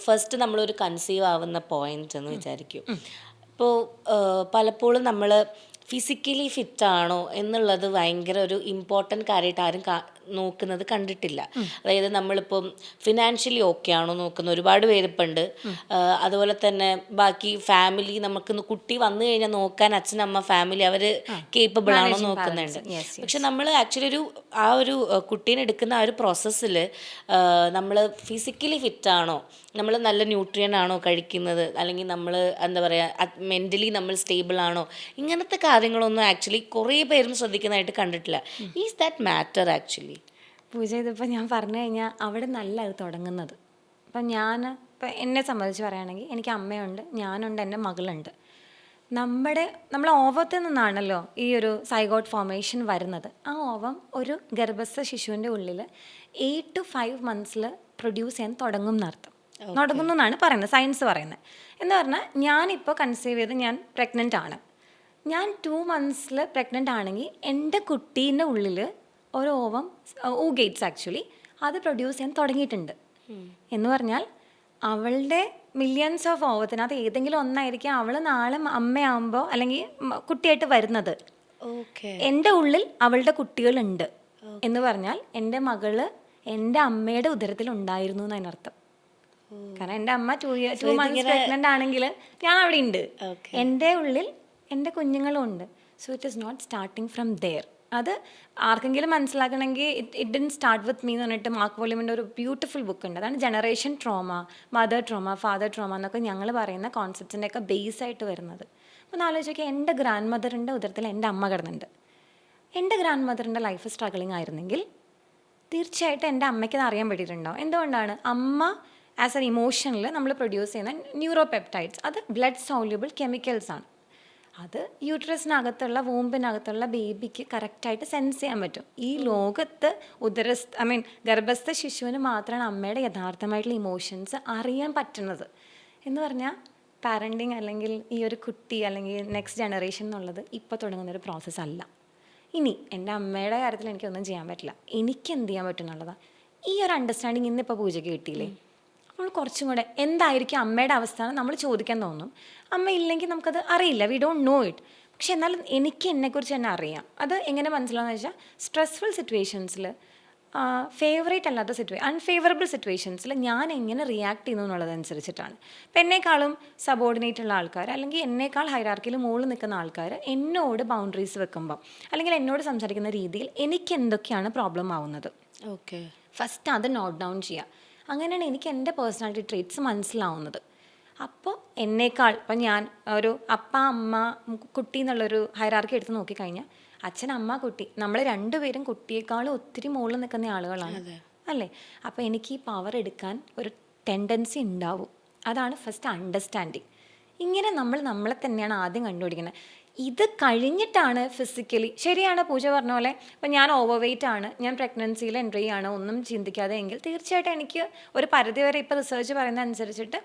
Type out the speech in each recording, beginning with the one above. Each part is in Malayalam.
ഫസ്റ്റ് നമ്മളൊരു കൺസീവ് ആവുന്ന പോയിന്റ് എന്ന് വിചാരിക്കും. ഇപ്പോൾ പലപ്പോഴും നമ്മൾ ഫിസിക്കലി ഫിറ്റാണോ എന്നുള്ളത് ഭയങ്കര ഒരു ഇമ്പോർട്ടൻറ്റ് കാര്യമായിട്ട് ആരും നോക്കുന്നത് കണ്ടിട്ടില്ല. അതായത് നമ്മളിപ്പം ഫിനാൻഷ്യലി ഓക്കെ ആണോ നോക്കുന്ന ഒരുപാട് പേരിപ്പം ഉണ്ട്. അതുപോലെ തന്നെ ബാക്കി ഫാമിലി നമുക്ക് കുട്ടി വന്നു കഴിഞ്ഞാൽ നോക്കാൻ അച്ഛനമ്മ ഫാമിലി അവർ കേപ്പബിൾ ആണോ നോക്കുന്നുണ്ട്. പക്ഷെ നമ്മൾ ആക്ച്വലി ആ ഒരു കുട്ടീനെ എടുക്കുന്ന ആ ഒരു പ്രോസസ്സിൽ നമ്മൾ ഫിസിക്കലി ഫിറ്റാണോ, നമ്മൾ നല്ല ന്യൂട്രിയൻ ആണോ കഴിക്കുന്നത്, അല്ലെങ്കിൽ നമ്മൾ എന്താ പറയുക മെൻ്റലി നമ്മൾ സ്റ്റേബിൾ ആണോ, ഇങ്ങനത്തെ കാര്യങ്ങളൊന്നും ആക്ച്വലി കുറേ പേരും ശ്രദ്ധിക്കുന്നതായിട്ട് കണ്ടിട്ടില്ല. Is that matter actually? Pooja ഇതിപ്പോൾ ഞാൻ പറഞ്ഞു കഴിഞ്ഞാൽ അവിടെ നല്ല അത് തുടങ്ങുന്നത്. ഇപ്പം എന്നെ സംബന്ധിച്ച് പറയുകയാണെങ്കിൽ എനിക്ക് അമ്മയുണ്ട്, ഞാനുണ്ട്, എൻ്റെ മകളുണ്ട്. നമ്മൾ ഓവത്തിൽ നിന്നാണല്ലോ ഈ ഒരു സൈഗോട്ട് ഫോർമേഷൻ വരുന്നത്. ആ ഓവം ഒരു ഗർഭസ്ഥ ശിശുവിൻ്റെ ഉള്ളിൽ 8 to 5 months പ്രൊഡ്യൂസ് ചെയ്യാൻ തുടങ്ങും എന്നർത്ഥം. തുടങ്ങുന്നു എന്നാണ് പറയുന്നത്, സയൻസ് പറയുന്നത്. എന്ന് പറഞ്ഞാൽ ഞാനിപ്പോൾ കൺസീവ് ചെയ്ത് ഞാൻ പ്രഗ്നൻ്റ് ആണ്. ഞാൻ 2 months പ്രഗ്നൻ്റ് ആണെങ്കിൽ എൻ്റെ കുട്ടീൻ്റെ ഉള്ളിൽ ഒരു ഓവം ഊഗേറ്റ്സ് ആക്ച്വലി അത് പ്രൊഡ്യൂസ് ചെയ്യാൻ തുടങ്ങിയിട്ടുണ്ട്. എന്ന് പറഞ്ഞാൽ അവളുടെ മില്യൺസ് ഓഫ് ഓവത്തിനകത്ത് ഏതെങ്കിലും ഒന്നായിരിക്കും അവൾ നാളെ അമ്മയാകുമ്പോൾ അല്ലെങ്കിൽ കുട്ടിയായിട്ട് വരുന്നത്. എൻ്റെ ഉള്ളിൽ അവളുടെ കുട്ടികളുണ്ട് എന്ന് പറഞ്ഞാൽ എൻ്റെ മകള് എൻ്റെ അമ്മയുടെ ഉദരത്തിൽ ഉണ്ടായിരുന്നു എന്നതിനർത്ഥം. കാരണം എൻ്റെ അമ്മ 2 months പ്രഗ്നൻ്റ് ആണെങ്കിൽ ഞാൻ അവിടെ ഉണ്ട്, എൻ്റെ ഉള്ളിൽ എൻ്റെ കുഞ്ഞുങ്ങളും ഉണ്ട്. So it is not starting from there. അത് ആർക്കെങ്കിലും മനസ്സിലാക്കണമെങ്കിൽ it didn't start with me എന്ന് പറഞ്ഞിട്ട് മാർക്ക് വോളിയമിൻ്റെ ഒരു ബ്യൂട്ടിഫുൾ ബുക്ക് ഉണ്ട്. അതാണ് generation trauma, mother trauma, father trauma എന്നൊക്കെ ഞങ്ങൾ പറയുന്ന കോൺസെപ്റ്റ്സിൻ്റെയൊക്കെ ബേസ് ആയിട്ട് വരുന്നത്. അപ്പോൾ ഒന്ന് ആലോചിച്ച് നോക്കിയാൽ എൻ്റെ ഗ്രാൻഡ് മദറിൻ്റെ ഉദരത്തിൽ എൻ്റെ അമ്മ കിടന്നുണ്ട്. എൻ്റെ ഗ്രാൻഡ് മദറിൻ്റെ ലൈഫ് സ്ട്രഗിളിങ് ആയിരുന്നെങ്കിൽ തീർച്ചയായിട്ടും എൻ്റെ അമ്മയ്ക്ക് അത് അറിയാൻ പറ്റിയിട്ടുണ്ടാവും. എന്തുകൊണ്ടാണ്? അമ്മ ആസ് എൻ ഇമോഷനിൽ നമ്മൾ പ്രൊഡ്യൂസ് ചെയ്യുന്ന ന്യൂറോപെപ്റ്റൈഡ്സ് അത് ബ്ലഡ് സോല്യൂബിൾ കെമിക്കൽസ് ആണ്. അത് യൂട്രസിനകത്തുള്ള വൂമ്പിനകത്തുള്ള ബേബിക്ക് കറക്റ്റായിട്ട് സെൻസ് ചെയ്യാൻ പറ്റും. ഈ ലോകത്ത് ഗർഭസ്ഥ ശിശുവിന് മാത്രമാണ് അമ്മയുടെ യഥാർത്ഥമായിട്ടുള്ള ഇമോഷൻസ് അറിയാൻ പറ്റുന്നത്. എന്ന് പറഞ്ഞാൽ പാരൻറ്റിങ് അല്ലെങ്കിൽ ഈ ഒരു കുട്ടി അല്ലെങ്കിൽ നെക്സ്റ്റ് ജനറേഷൻ എന്നുള്ളത് ഇപ്പോൾ തുടങ്ങുന്നൊരു പ്രോസസ്സല്ല. ഇനി എൻ്റെ അമ്മയുടെ കാര്യത്തിൽ എനിക്കൊന്നും ചെയ്യാൻ പറ്റില്ല, എനിക്ക് എന്ത് ചെയ്യാൻ പറ്റും എന്നുള്ളതാണ്. ഈ ഒരു അണ്ടർസ്റ്റാൻഡിങ് ഇന്നിപ്പോൾ പൂജയ്ക്ക് കിട്ടിയില്ലേ? അപ്പോൾ കുറച്ചും കൂടെ എന്തായിരിക്കും അമ്മയുടെ അവസ്ഥ എന്ന് നമ്മൾ ചോദിക്കാൻ തോന്നും. അമ്മ ഇല്ലെങ്കിൽ നമുക്കത് അറിയില്ല, വി ഡോണ്ട് നോ ഇറ്റ്. പക്ഷെ എന്നാലും എനിക്ക് എന്നെക്കുറിച്ച് തന്നെ അറിയാം. അത് എങ്ങനെ മനസ്സിലാവുന്ന വെച്ചാൽ സ്ട്രെസ്ഫുൾ സിറ്റുവേഷൻസിൽ, ഫേവറേറ്റ് അല്ലാത്ത അൺഫേവറബിൾ സിറ്റുവേഷൻസിൽ ഞാൻ എങ്ങനെ റിയാക്ട് ചെയ്യുന്നു എന്നുള്ളതനുസരിച്ചിട്ടാണ്. ഇപ്പം എന്നേക്കാളും സബോർഡിനേറ്റ് ഉള്ള ആൾക്കാർ അല്ലെങ്കിൽ എന്നേക്കാൾ ഹൈറാർക്കിയിൽ മുകളിൽ നിൽക്കുന്ന ആൾക്കാർ എന്നോട് ബൗണ്ടറീസ് വെക്കുമ്പോൾ അല്ലെങ്കിൽ എന്നോട് സംസാരിക്കുന്ന രീതിയിൽ എനിക്ക് എന്തൊക്കെയാണ് പ്രോബ്ലം ആവുന്നത്, ഫസ്റ്റ് അത് നോട്ട് ഡൗൺ ചെയ്യുക. അങ്ങനെയാണ് എനിക്ക് എൻ്റെ പേഴ്സണാലിറ്റി ട്രേറ്റ്സ് മനസ്സിലാവുന്നത്. അപ്പോൾ എന്നേക്കാൾ ഇപ്പം ഞാൻ ഒരു അപ്പ അമ്മ കുട്ടി എന്നുള്ളൊരു ഹൈറാർക്കി എടുത്ത് നോക്കിക്കഴിഞ്ഞാൽ അച്ഛൻ അമ്മ കുട്ടി നമ്മൾ രണ്ടുപേരും കുട്ടിയേക്കാളും ഒത്തിരി മുകളിൽ നിൽക്കുന്ന ആളുകളാണ് അല്ലേ? അപ്പോൾ എനിക്ക് ഈ പവർ എടുക്കാൻ ഒരു ടെൻഡൻസി ഉണ്ടാവും. അതാണ് ഫസ്റ്റ് അണ്ടർസ്റ്റാൻഡിങ്. ഇങ്ങനെ നമ്മളെ തന്നെയാണ് ആദ്യം കണ്ടുപിടിക്കുന്നത്. ഇത് കഴിഞ്ഞിട്ടാണ് ഫിസിക്കലി ശരിയാണ് പൂജ പറഞ്ഞ പോലെ ഇപ്പം ഞാൻ ഓവർ വെയ്റ്റ് ആണ്, ഞാൻ പ്രഗ്നൻസിയിൽ എൻട്രി ചെയ്യാണ്, ഒന്നും ചിന്തിക്കാതെ എങ്കിൽ തീർച്ചയായിട്ടും എനിക്ക് ഒരു പരിധി വരെ ഇപ്പോൾ റിസർച്ച് പറയുന്ന അനുസരിച്ചിട്ട്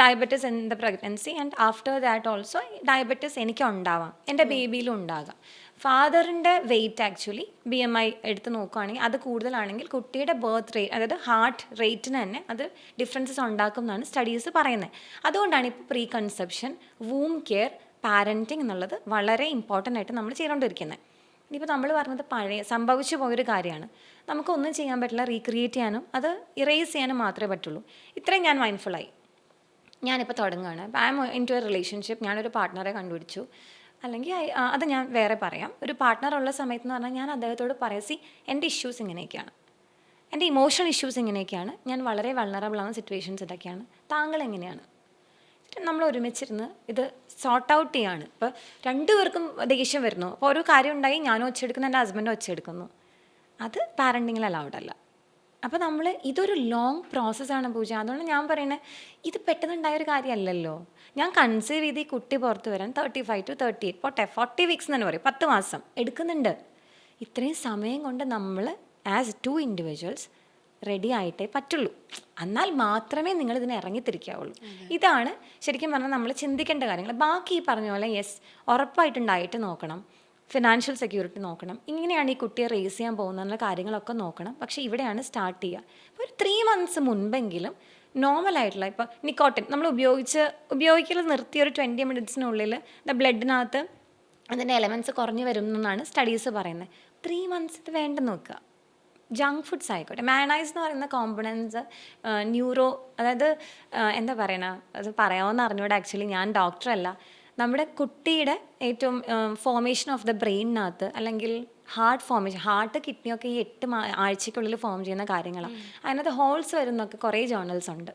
diabetes in the pregnancy and after that also diabetes എനിക്ക് ഉണ്ടാവാം, എൻ്റെ ബേബിയിലും ഉണ്ടാകാം. ഫാദറിൻ്റെ വെയ്റ്റ് ആക്ച്വലി BMI എടുത്ത് നോക്കുകയാണെങ്കിൽ അത് കൂടുതലാണെങ്കിൽ കുട്ടിയുടെ ബർത്ത് റേറ്റ് അതായത് ഹാർട്ട് റേറ്റിന് തന്നെ അത് ഡിഫറൻസസ് ഉണ്ടാക്കും എന്നാണ് സ്റ്റഡീസ് പറയുന്നത്. അതുകൊണ്ടാണ് ഇപ്പോൾ pre conception, womb care, parenting എന്നുള്ളത് വളരെ ഇമ്പോർട്ടൻ്റ് ആയിട്ട് നമ്മൾ ചെയ്തുകൊണ്ടിരിക്കുന്നത്. ഇനിയിപ്പോൾ നമ്മൾ പറഞ്ഞത് സംഭവിച്ചു പോയൊരു കാര്യമാണ്, നമുക്കൊന്നും ചെയ്യാൻ പറ്റില്ല, റീക്രിയേറ്റ് ചെയ്യാനും അത് ഇറേസ് ചെയ്യാനും മാത്രമേ പറ്റുള്ളൂ. ഇത്രയും ഞാൻ മൈൻഡ്ഫുള്ളായി. ഞാനിപ്പോൾ തുടങ്ങുകയാണ്, I am into a relationship, ഞാനൊരു പാർട്ട്ണറെ കണ്ടുപിടിച്ചു. അല്ലെങ്കിൽ അത് ഞാൻ വേറെ പറയാം. ഒരു പാർട്ട്ണർ ഉള്ള സമയത്ത് എന്ന് പറഞ്ഞാൽ ഞാൻ അദ്ദേഹത്തോട് പറയാം, എൻ്റെ ഇഷ്യൂസ് ഇങ്ങനെയൊക്കെയാണ്, എൻ്റെ ഇമോഷണൽ ഇഷ്യൂസ് ഇങ്ങനെയൊക്കെയാണ്, ഞാൻ വളരെ വൾണറബിളാണ് സിറ്റുവേഷൻസ് ഇതൊക്കെയാണ്, താങ്കൾ എങ്ങനെയാണ്? നമ്മൾ ഒരുമിച്ചിരുന്ന് ഇത് സോർട്ട് ഔട്ട് ചെയ്യാണ്. ഇപ്പോൾ രണ്ടുപേർക്കും ദേഷ്യം വരുന്നു, അപ്പോൾ ഒരു കാര്യം ഉണ്ടായി ഞാനും ഒച്ചയെടുക്കുന്നു, എൻ്റെ ഹസ്ബൻഡ് ഒച്ചയെടുക്കുന്നു, അത് പാരൻറ്റിങ്ങിൽ അലൗഡ് അല്ല. അപ്പോൾ ഇതൊരു ലോങ് പ്രോസസ്സാണ് പൂജ. അതുകൊണ്ട് ഞാൻ പറയുന്നത് ഇത് പെട്ടെന്നുണ്ടായൊരു കാര്യമല്ലല്ലോ. ഞാൻ കൺസീവ് ചെയ്ത് ഈ കുട്ടി പുറത്ത് വരാൻ 35 to 38 പോട്ടെ 40 weeks എന്ന് തന്നെ പറയും, 10 മാസം എടുക്കുന്നുണ്ട്. ഇത്രയും സമയം കൊണ്ട് നമ്മൾ ആസ് 2 individuals റെഡി ആയിട്ടേ പറ്റുള്ളൂ. എന്നാൽ മാത്രമേ നിങ്ങൾ ഇതിനെ ഇറങ്ങിത്തിരിക്കാവുള്ളൂ. ഇതാണ് ശരിക്കും പറഞ്ഞാൽ നമ്മൾ ചിന്തിക്കേണ്ട കാര്യങ്ങൾ. ബാക്കി ഈ പറഞ്ഞ പോലെ ഉറപ്പായിട്ടും ഡയറ്റ് നോക്കണം, ഫിനാൻഷ്യൽ സെക്യൂരിറ്റി നോക്കണം, ഇങ്ങനെയാണ് ഈ കുട്ടിയെ റേസ് ചെയ്യാൻ പോകുന്നുള്ള കാര്യങ്ങളൊക്കെ നോക്കണം. പക്ഷേ ഇവിടെയാണ് സ്റ്റാർട്ട് ചെയ്യുക. ഇപ്പോൾ ഒരു 3 months മുൻപെങ്കിലും നോർമലായിട്ടുള്ള ഇപ്പോൾ നിക്കോട്ടിൻ നമ്മൾ ഉപയോഗിക്കൽ നിർത്തിയ ഒരു 20 മിനിറ്റ്സിനുള്ളിൽ ബ്ലഡിനകത്ത് അതിൻ്റെ എലമെൻറ്റ്സ് കുറഞ്ഞു വരും എന്നാണ് സ്റ്റഡീസ് പറയുന്നത്. 3 months ഇത് വേണ്ടെന്ന് നോക്കുക. ജങ്ക് ഫുഡ്സ് ആയിക്കോട്ടെ, മയണൈസ് എന്ന് പറയുന്ന കോമ്പണൻസ് അതായത് എന്താ പറയണ, അത് പറയാമെന്ന് അറിഞ്ഞൂടെ, ആക്ച്വലി ഞാൻ ഡോക്ടറല്ല. നമ്മുടെ കുട്ടിയുടെ ഏറ്റവും ഫോർമേഷൻ ഓഫ് ദ ബ്രെയിനിനകത്ത് അല്ലെങ്കിൽ ഹാർട്ട് കിഡ്നിയൊക്കെ ഈ 8 ആഴ്ചയ്ക്കുള്ളിൽ ഫോം ചെയ്യുന്ന കാര്യങ്ങളാണ്. അതിനകത്ത് ഹോൾസ് വരുന്നൊക്കെ കുറേ ജേർണൽസ് ഉണ്ട്.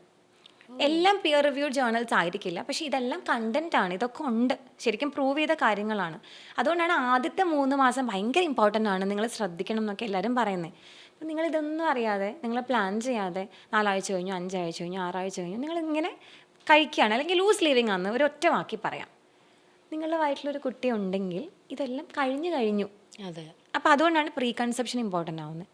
എല്ലാം പിയർ റിവ്യൂഡ് ജേർണൽസ് ആയിരിക്കില്ല, പക്ഷേ ഇതെല്ലാം കണ്ടന്റ് ആണ്, ഇതൊക്കെ ഉണ്ട്, ശരിക്കും പ്രൂവ് ചെയ്ത കാര്യങ്ങളാണ്. അതുകൊണ്ടാണ് ആദ്യത്തെ 3 മാസം ഭയങ്കര ഇമ്പോർട്ടൻ്റ് ആണ്, നിങ്ങൾ ശ്രദ്ധിക്കണം എന്നൊക്കെ എല്ലാവരും പറയുന്നത്. അപ്പം നിങ്ങളിതൊന്നും അറിയാതെ, നിങ്ങൾ പ്ലാൻ ചെയ്യാതെ 4 ആഴ്ച കഴിഞ്ഞു, 5 ആഴ്ച കഴിഞ്ഞു, 6 ആഴ്ച കഴിഞ്ഞു നിങ്ങളിങ്ങനെ കഴിക്കുകയാണ്, അല്ലെങ്കിൽ ലൂസ് ലീവിങ് ആണെന്ന് ഒരു ഒറ്റ വാക്കി പറയാം. നിങ്ങളുടെ വയറ്റിലൊരു കുട്ടി ഉണ്ടെങ്കിൽ ഇതെല്ലാം കഴിഞ്ഞു. അതെ. അപ്പോൾ അതുകൊണ്ടാണ് പ്രീ കൺസെപ്ഷൻ ഇമ്പോർട്ടൻ്റ് ആവുന്നത്.